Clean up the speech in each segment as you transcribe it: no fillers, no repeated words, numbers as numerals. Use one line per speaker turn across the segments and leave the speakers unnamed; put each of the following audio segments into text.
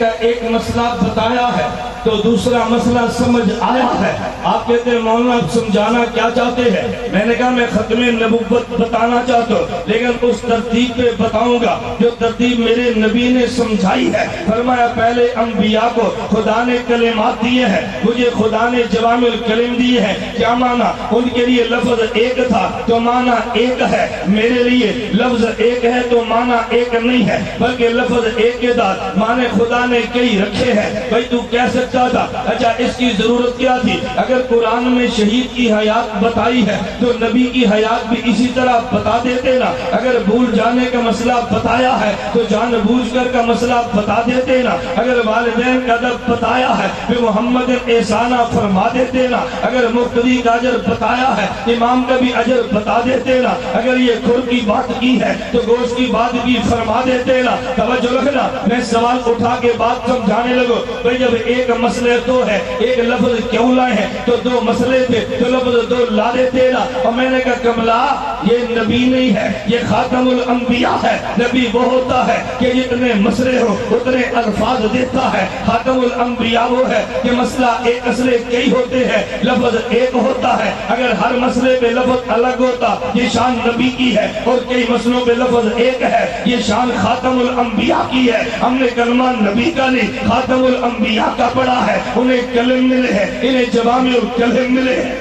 ایک مسئلہ بتایا ہے تو دوسرا مسئلہ سمجھ آیا ہے. آپ کہتے ہیں مولانا آپ سمجھانا کیا چاہتے ہیں؟ میں نے کہا میں ختم نبوت بتانا چاہتا ہوں لیکن اس ترتیب پہ بتاؤں گا جو ترتیب میرے نبی نے سمجھائی ہے. فرمایا پہلے انبیاء کو خدا نے کلمات دیے ہیں, مجھے خدا نے جوامع الکلم دیے ہیں. کیا معنی؟ ان کے لیے لفظ ایک تھا تو معنی ایک ہے, میرے لیے لفظ ایک ہے تو معنی ایک نہیں ہے بلکہ لفظ ایک کے ساتھ معنی خدا نے کئی رکھے ہیں. بھئی تو کہہ سکتا تھا اچھا اس کی ضرورت کیا تھی؟ اگر قرآن میں شہید کی حیات بتائی ہے تو نبی کی حیات بھی اسی طرح بتا دیتے نا. اگر بھول جانے کا مسئلہ بتایا ہے تو جان بوجھ کر کا مسئلہ بتا دیتے نا. اگر والدین کا ادب بتایا ہے پھر محمد احسانہ فرما دیتے نا. اگر مقتدی کا اجر بتایا ہے امام کا بھی اجر بتا دیتے نا. اگر یہ کھر کی بات کی ہے تو گوشت کی بات بھی فرما دیتے نا. توجہ رکھنا, میں سوال اٹھا کے بات سمجھانے لگو. بھئی جب ایک مسئلے تو ہے ایک لفظ کیوں لائے ہیں تو دو مسئلے تھے تو لفظ دو لا دیتے نا. اور میں نے کہا کملا یہ نبی نہیں ہے, یہ خاتم الانبیاء ہے. نبی وہ ہوتا ہے کہ جتنے مسئلے ہو اتنے الفاظ دیتا ہے. خاتم الانبیاء وہ ہے کہ مسئلہ ایک مسئلے کئی ہوتے ہیں لفظ ایک ہوتا ہے. اگر ہر مسئلے پہ لفظ الگ ہوتا یہ شان نبی کی ہے, اور کئی مسئلوں پہ لفظ ایک ہے یہ شان خاتم الانبیاء کی ہے. ہم نے کلمہ نبی کا نہیں خاتم الانبیاء کا پڑھا ہے. انہیں کلم ملے ہیں, انہیں جوامع الکلم ملے ہیں,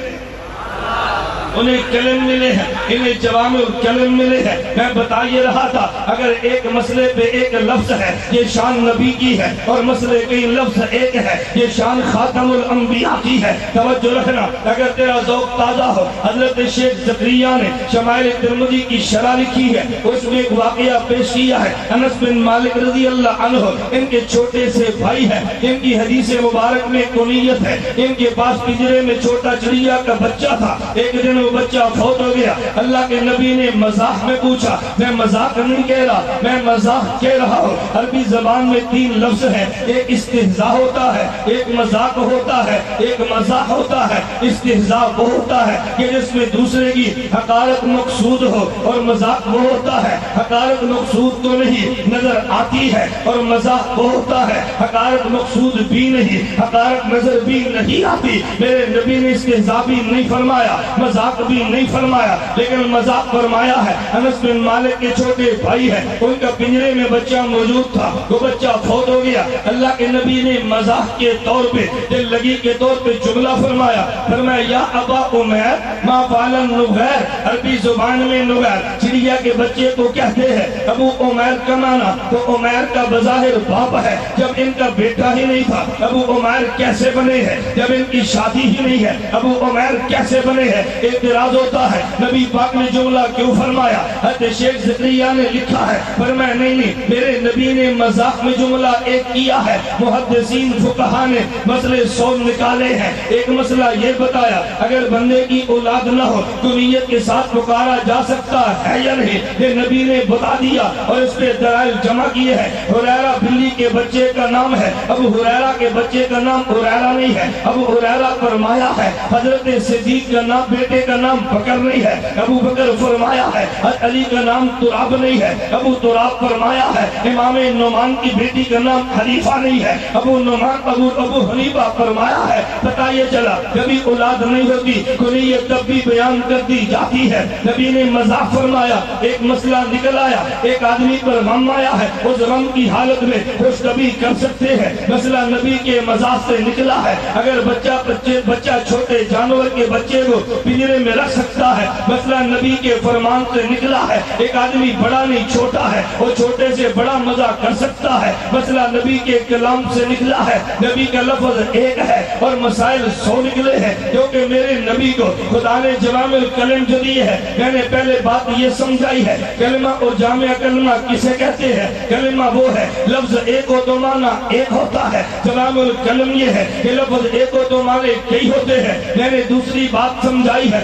انہیں کلم ملے ہیں, انہیں جوامع الکلم ملے ہیں. میں بتا یہ رہا تھا اگر ایک مسئلے پہ ایک لفظ ہے یہ شان نبی کی ہے, اور مسئلے کئی لفظ ایک ہے یہ شان خاتم الانبیاء کی ہے. توجہ رکھنا, اگر تیرا ذوق تازہ ہو حضرت شیخ زکریا نے شمائل ترمذی کی شرح لکھی ہے, اس میں ایک واقعہ پیش کیا ہے. انس بن مالک رضی اللہ عنہ ان کے چھوٹے سے بھائی ہیں, ان کی حدیث مبارک میں کنیت ہے. ان کے پاس پنجرے میں چھوٹا چڑیا کا بچہ تھا. ایک دن وہ بچہ فوت ہو گیا. اللہ کے نبی نے مزاح میں پوچھا, میں مزاح نہیں کہہ رہا, میں مزاح کہہ رہا ہوں. عربی زبان میں تین لفظ ہیں, ایک استہزاء ہوتا ہے, ایک مذاق ہوتا ہے, ایک مزاح ہوتا ہے. استہزاء وہ ہوتا ہے کہ جس میں دوسرے کی حقارت مقصود ہو, اور مذاق وہ ہوتا ہے حقارت مقصود تو نہیں نظر آتی ہے, اور مزاح وہ ہوتا ہے حقارت مقصود بھی نہیں حقارت نظر بھی نہیں آتی. میرے نبی نے استہزاء بھی نہیں فرمایا, مذاق بھی نہیں فرمایا, لیکن مذاق فرمایا ہے. انس بن مالک کے چھوٹے بھائی ہیں, ان کا پنجرے میں بچہ موجود تھا, وہ بچہ فوت ہو گیا. اللہ کے نبی نے مذاق کے طور پہ دل لگی کے طور پہ جملہ فرمایا, فرمایا یا ابا عمیر ما فعل النغیر. عربی زبان میں نغیر چڑیا کے بچے کو کہتے ہیں. ابو عمیر کا معنی تو عمیر کا بظاہر باپ ہے, جب ان کا بیٹا ہی نہیں تھا ابو عمیر کیسے بنے ہیں؟ جب ان کی شادی ہی نہیں ہے ابو عمیر کیسے بنے ہیں؟ اعتراض ہوتا ہے نبی پاک نے جملہ کیوں فرمایا؟ حضرت شیخ زکریا نے لکھا ہے, فرمایا نہیں میرے نبی نے مذاق میں جملہ ایک کیا ہے. محدثین فقہا نے مسئلے 100 نکالے ہیں. ایک مسئلہ یہ بتایا اگر بندے کی اولاد نہ ہو تو نیت کے ساتھ پکارا جا سکتا ہے یا نہیں, یہ نبی نے بتا دیا اور اس پہ دلائل جمع کیے ہیں. ہریرہ بلی کے بچے کا نام ہے, ابو ہریرہ کے بچے کا نام ہریرہ نہیں ہے. ابو ہریرہ فرمایا ہے حضرت صدیق کا نام بیٹے کا نام بکر نہیں ہے. ابو بکر فرمایا ہے علی کا نام تراب نہیں ہے. ابو تراب فرمایا ہے امام نعمان کی بیٹی کا نام حنیفہ نہیں ہے. ابو حنیفہ فرمایا ہے پتہ یہ چلا کبھی اولاد نہیں ہوتی کنیت تب بھی بیان کر دی جاتی ہے. نبی نے مذاق فرمایا, ایک مسئلہ نکل آیا, ایک آدمی پر غم آیا ہے, اس غم کی حالت میں خوش کبھی کر سکتے ہیں. مسئلہ نبی کے مذاق سے نکلا ہے. اگر بچہ چھوٹے جانور کے بچے کو پنجرے میں رکھ سکتا ہے, مسئلہ نبی کے فرمان سے نکلا ہے. ایک آدمی بڑا نہیں چھوٹا ہے, وہ چھوٹے سے بڑا مزہ کر سکتا ہے, مسئلہ نبی کے کلام سے نکلا ہے. نبی کا لفظ ایک ہے اور مسائل 100 نکلے ہیں جو کہ میرے نبی کو خدا نے جوامع الکلم جو دی ہے. میں نے پہلے بات یہ سمجھائی ہے کلمہ اور جامع کلمہ کسے کہتے ہیں. کلمہ وہ ہے لفظ ایک ہو تو معنی ایک ہوتا ہے. جوامع الکلم یہ ہے کہ لفظ ایک ہو تو معنی کئی ہوتے ہیں. میں نے دوسری بات سمجھائی ہے,